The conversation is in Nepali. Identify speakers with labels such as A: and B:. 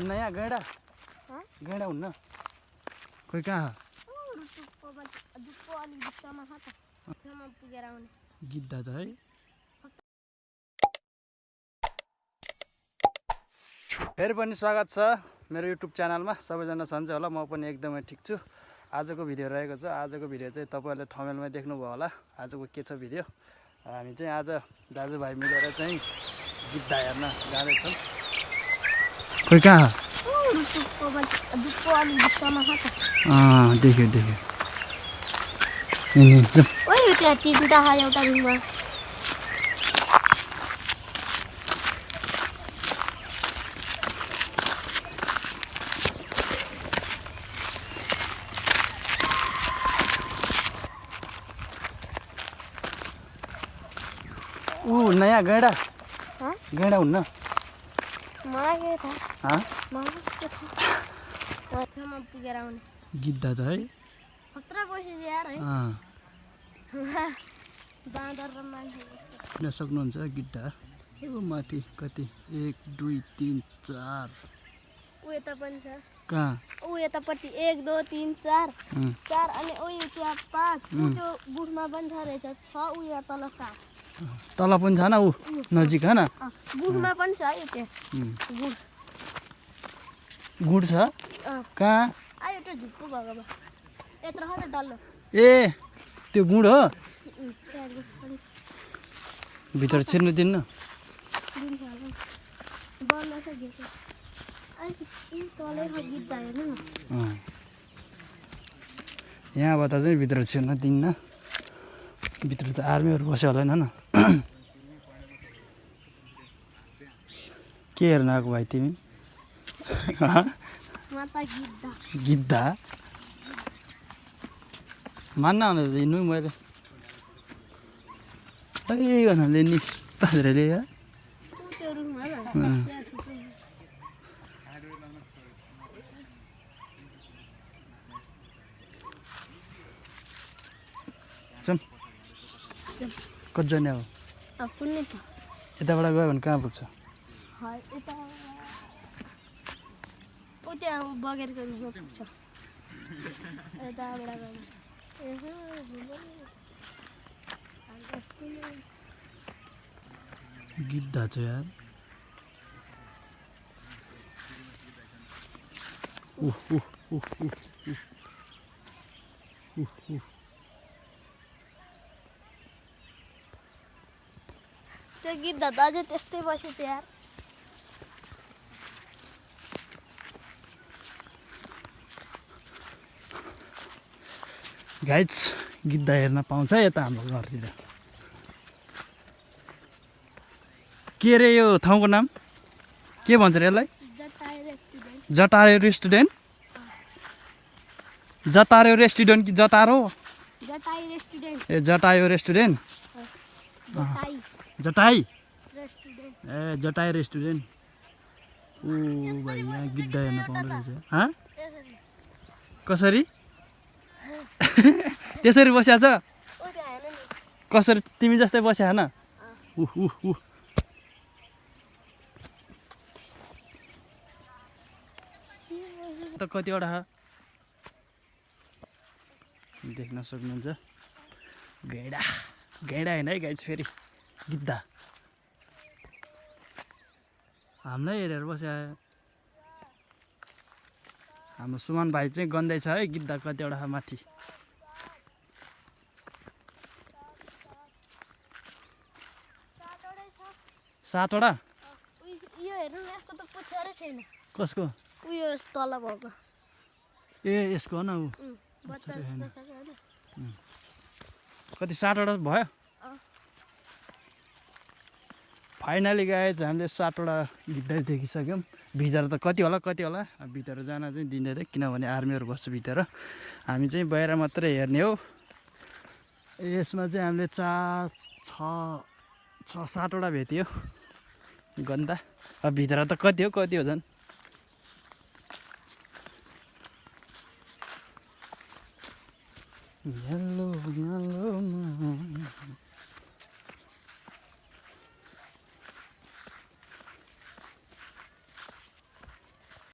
A: हुन्न यहाँ गैँडा गैँडा हुन्न खोइ कहाँ गिद्दा त है फेरि पनि स्वागत छ मेरो युट्युब च्यानलमा। सबैजना सन्चै होला, म पनि एकदमै ठिक छु। आजको भिडियो रहेको छ, आजको भिडियो चाहिँ तपाईँहरूले थम्बनेलमा देख्नुभयो होला आजको के छ भिडियो। हामी चाहिँ आज दाजुभाइ मिलेर चाहिँ गिद्दा हेर्न जाँदैछौँ। खोइ कहाँ देख्यो देख्यो नयाँ गैँडा गैँडा हुन्न गिद्दा त है हेर्न सक्नुहुन्छ गिद्दा माथि कति 1 2 3 4 कहाँ
B: यतापट्टि 1 2 3 4 4 अनि उयो त्यहाँ 5 त्यो गुडमा पनि छ रहेछ 6 उयो तल 7
A: तल पनि छ न ऊ नजिक हैन
B: गुडमा पनि छ यो त्यो
A: गुड छ कहाँ
B: आयो त्यो झुक्को भएको भए यत्रो खाले डल्लो
A: ए त्यो गुड हो भित्र छिर्नु दिन्न यहाँबाट चाहिँ भित्र छिर्न दिन्न। भित्र त आर्मीहरू बस्यो होला हैन के हेर्न आएको भाइ तिमी गिद्दा मान्न भनेर हिँड्नु मैले भन्नाले नि पारेर कतिजना हो यताबाट गयो भने कहाँ पुग्छ गिद्दा छ यार
B: त्यो गिद्दा त अझै त्यस्तै बसेछ यार
A: गाइज गिद्दा हेर्न पाउँछ यता हाम्रो घरतिर। के रे यो ठाउँको नाम के भन्छ रे यसलाई जटारो रेस्टुरेन्ट जटारो रेस्टुरेन्ट कि जटारो ए जटायो रेस्टुरेन्ट जटाई ए जटाई रेस्टुरेन्ट ओ भाइ यहाँ गिद्दा हेर्न पाउँदो रहेछ कसरी त्यसरी बस्या छ कसरी तिमी जस्तै बस्या हैन त कतिवटा देख्न सक्नुहुन्छ गैँडा गैँडा हैन है गाइस फेरि गिद्दा हामीलाई हेरेर बस्या हाम्रो सुमन भाइ चाहिँ गन्दै छ है गिद्दा कतिवटा माथि सातवटा
B: यो हेर्नु यसको त पुच्छरै छैन
A: कसको
B: उयो तल भएको
A: ए यसको न ऊ कति 7वटा भयो फाइनली गाइज हामीले 7वटा गिद्दै देखिसक्यौँ। भित्र त कति होला भित्र जान चाहिँ दिँदैन किनभने आर्मीहरू बस्छ भित्र हामी चाहिँ बाहिर मात्रै हेर्ने हो। यसमा चाहिँ हामीले 6-7वटा भेट्यो गन्दा अब भित्र त कति हो झन्